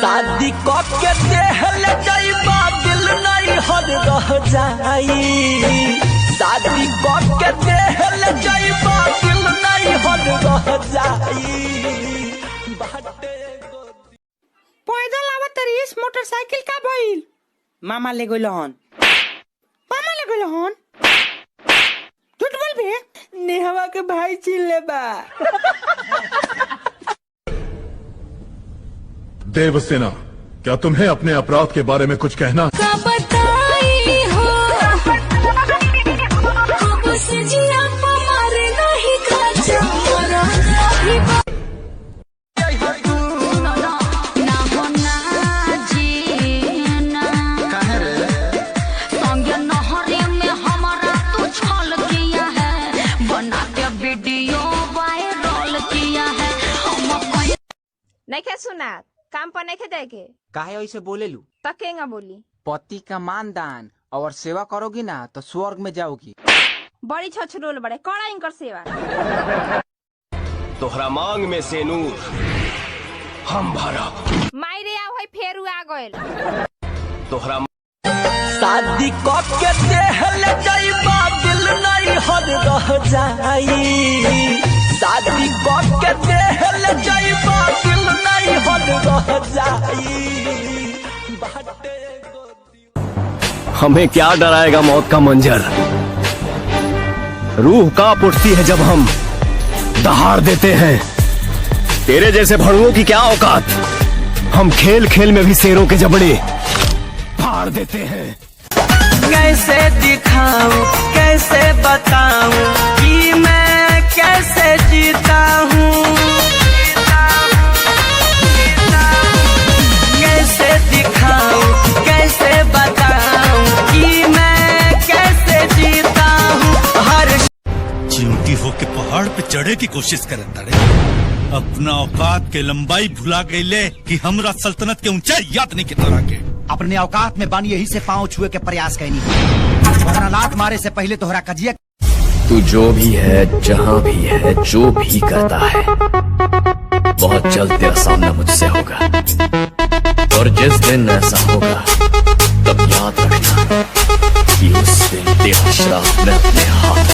शादी के देहल जाइबा दिल नहीं हर रह जाई। शादी के देहल जाइबा दिल नहीं हर रह जाई। पैदल आवत रहीस मोटरसाइकिल का भइल? मामा ले गइलहन। मामा ले गइलहन? झूठ बोल बे। नेहवा के भाई चिन ले बा। देवसेना, क्या तुम्हें अपने अपराध के बारे में कुछ कहना? नहीं खे सुना काम पर नहीं खे जाएगे। काहे ऐसे बोले लू? तकेंगा बोली पति का मानदान और सेवा करोगी ना तो स्वर्ग में जाओगी। बड़ी छछरोल बड़े कड़ा इनकर सेवा। तोहरा मांग में से नूर हम भरा मायरे आ होई फेरू आ गइल। तोहरा शादी के देहल जाइबा दिल नहीं हर रह जाई। शादी के देहल जाइबा दिल नहीं हर रह जाई। हमें क्या डराएगा मौत का मंजर। रूह कांप उठती है जब हम दहाड़ देते हैं। तेरे जैसे भड़ुओं की क्या औकात। हम खेल खेल में भी शेरों के जबड़े फाड़ देते हैं। कैसे दिखाऊं कैसे बताऊं कि मैं कैसे जीता हूँ। कैसे दिखाऊं कैसे बताऊं कि मैं कैसे जीता हूँ। हर चिमटी होके पहाड़ पे चढ़े की कोशिश करत तारे। अपना औकात के लंबाई भुला गईले कि हमरा सल्तनत के ऊंचाई याद नहीं के तरह के। अपने औकात में बानी यही से पांव छुए के प्रयास करनी। वरना लात मारे से पहले तोहरा कजिया। तू जो भी है जहां भी है जो भी करता है बहुत जल्द तेरा सामना मुझसे होगा। और जिस दिन ऐसा होगा तब याद रखना कि उस दिन तेरा श्राप मैं अपने हाथ